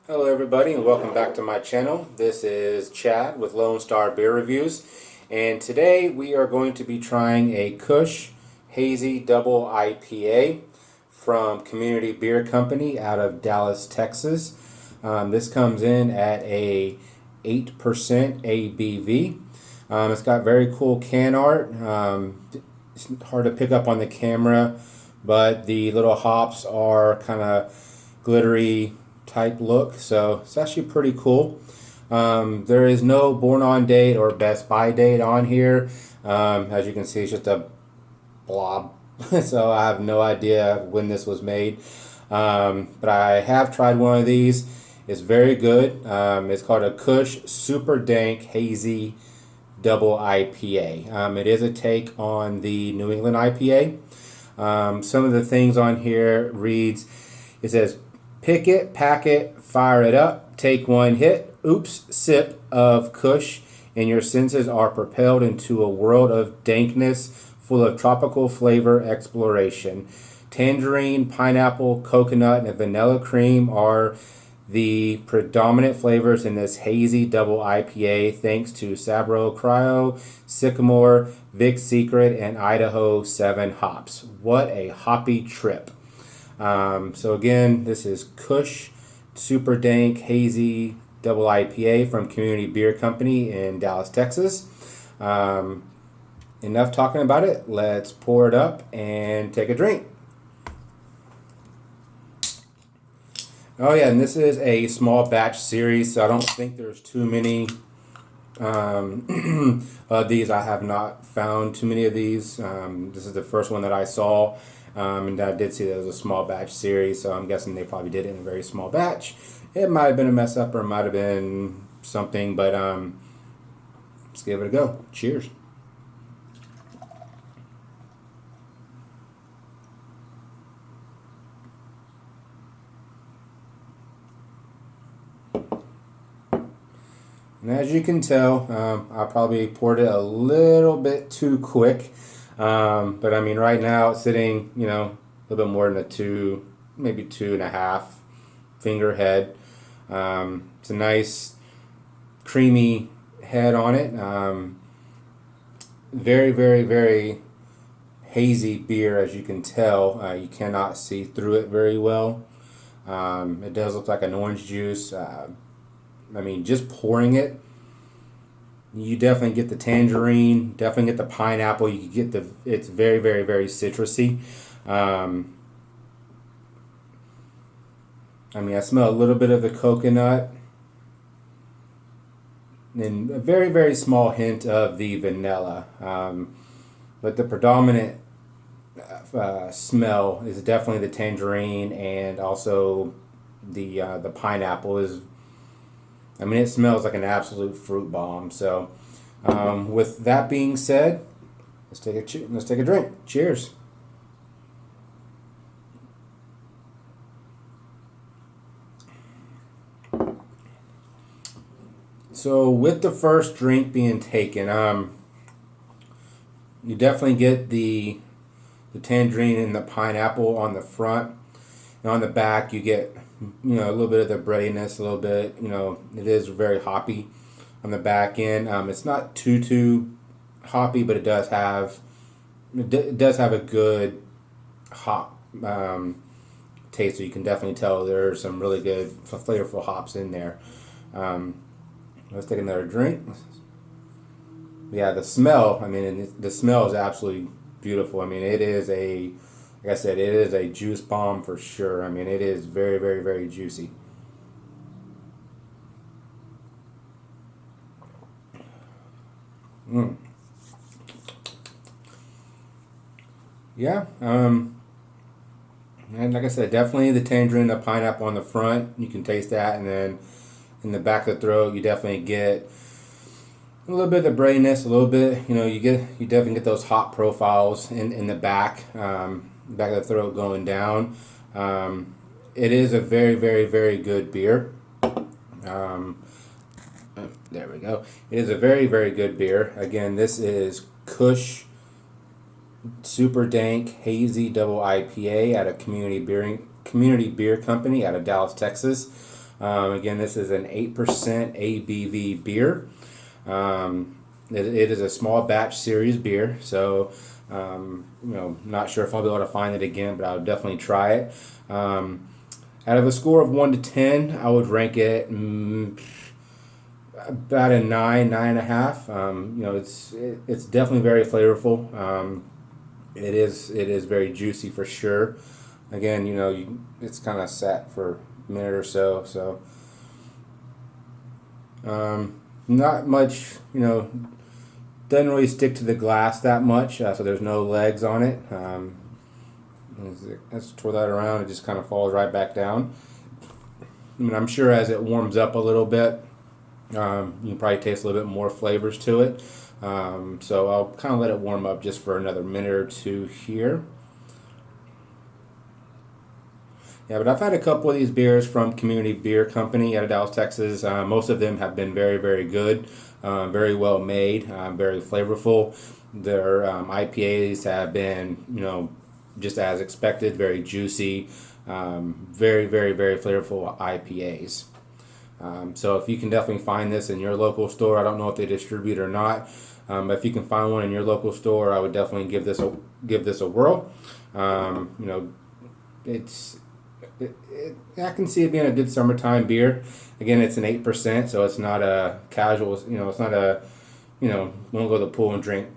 Hello everybody and welcome back to my channel. This is Chad with Lone Star Beer Reviews, and today we are going to be trying a KUSH Hazy Double IPA from Community Beer Company out of Dallas, Texas. This comes in at a 8% ABV. It's got very cool can art. It's hard to pick up on the camera, but the little hops are kind of glittery type look, so it's actually pretty cool. There is no born on date or best by date on here. As you can see, it's just a blob, so I have no idea when this was made. But I have tried one of these. It's very good. It's called a KUSH Super Dank Hazy Double IPA. It is a take on the New England IPA. Some of the things on here reads, it says, pick it, pack it, fire it up, take one hit, oops, sip of KUSH, and your senses are propelled into a world of dankness full of tropical flavor exploration. Tangerine, pineapple, coconut, and vanilla cream are the predominant flavors in this hazy double IPA thanks to Sabro Cryo, Sycamore, Vic Secret, and Idaho 7 hops. What a hoppy trip. So again, this is KUSH Super Dank Hazy Double IPA from Community Beer Company in Dallas, Texas. Enough talking about it. Let's pour it up and take a drink. Oh yeah, and this is a small batch series, so I don't think there's too many of these. I have not found too many of these. This is the first one that I saw. And I did see that it was a small batch series, so I'm guessing they probably did it in a very small batch. It might have been a mess up or it might have been something, but let's give it a go. Cheers. And as you can tell, I probably poured it a little bit too quick. But I mean, right now it's sitting, a little bit more than a two, maybe 2.5 finger head. It's a nice creamy head on it. Very, very, very hazy beer, as you can tell. You cannot see through it very well. It does look like an orange juice. I mean, just pouring it, you definitely get the tangerine, definitely get the pineapple. You get it's very, very, very citrusy. I mean, I smell a little bit of the coconut and a very, very small hint of the vanilla. But the predominant smell is definitely the tangerine, and also the pineapple is. I mean, it smells like an absolute fruit bomb. So, with that being said, let's take a drink. Cheers. So, with the first drink being taken, you definitely get the tangerine and the pineapple on the front, and on the back you get a little bit of the breadiness, a little bit, it is very hoppy on the back end. It's not too hoppy, but it does have a good hop taste. So you can definitely tell there's some really good flavorful hops in there. Let's take another drink. Yeah, the smell. I mean, the smell is absolutely beautiful. I mean, it is like I said, it is a juice bomb for sure. I mean, it is very, very, very juicy. Mm. Yeah. And like I said, definitely the tangerine, the pineapple on the front. You can taste that, and then in the back of the throat, you definitely get a little bit of the breadiness, a little bit. You definitely get those hot profiles in the back of the throat going down. It is a very, very, very good beer. Um, there we go. It is a very, very good beer. Again, this is KUSH Super Dank Hazy Double IPA at a Community Beer Company out of Dallas, Texas. Again, this is an 8% ABV beer. It is a small batch series beer, so not sure if I'll be able to find it again, but I'll definitely try it. Out of a score of 1 to 10, I would rank it about a 9, 9.5. It's definitely very flavorful. It is very juicy for sure. Again, it's kind of sat for a minute or so, so not much. Doesn't really stick to the glass that much, so there's no legs on it. Let's twirl that around. It just kind of falls right back down. I'm sure as it warms up a little bit, you can probably taste a little bit more flavors to it. So I'll kind of let it warm up just for another minute or two here. Yeah, but I've had a couple of these beers from Community Beer Company out of Dallas, Texas. Most of them have been very, very good, very well made, very flavorful. Their IPAs have been, just as expected, very juicy, very, very, very flavorful IPAs. So if you can definitely find this in your local store, I don't know if they distribute or not, but if you can find one in your local store, I would definitely give this a whirl. I can see it being a good summertime beer. Again, it's an 8%, so it's not a casual. It's not a won't go to the pool and drink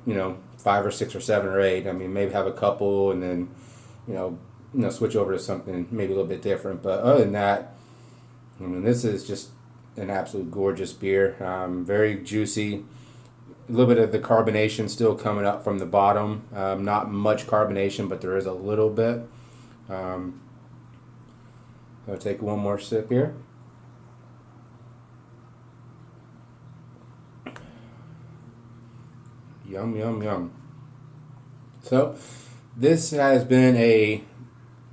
5 or 6 or 7 or 8. I mean, maybe have a couple and then switch over to something maybe a little bit different. But other than that, this is just an absolute gorgeous beer. Very juicy. A little bit of the carbonation still coming up from the bottom. Not much carbonation, but there is a little bit. I'll take one more sip here. Yum, yum, yum. So, this has been a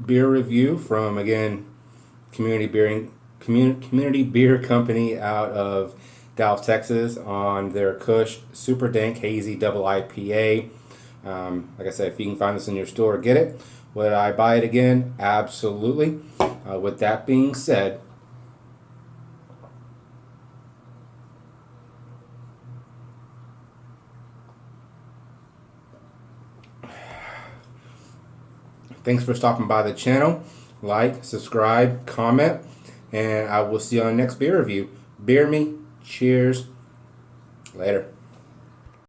beer review from, again, Community Beer Company out of Dallas, Texas on their KUSH Super Dank Hazy Double IPA. Like I said, if you can find this in your store, get it. Would I buy it again? Absolutely. With that being said, thanks for stopping by the channel. Like, subscribe, comment, and I will see you on the next beer review. Beer me. Cheers. Later.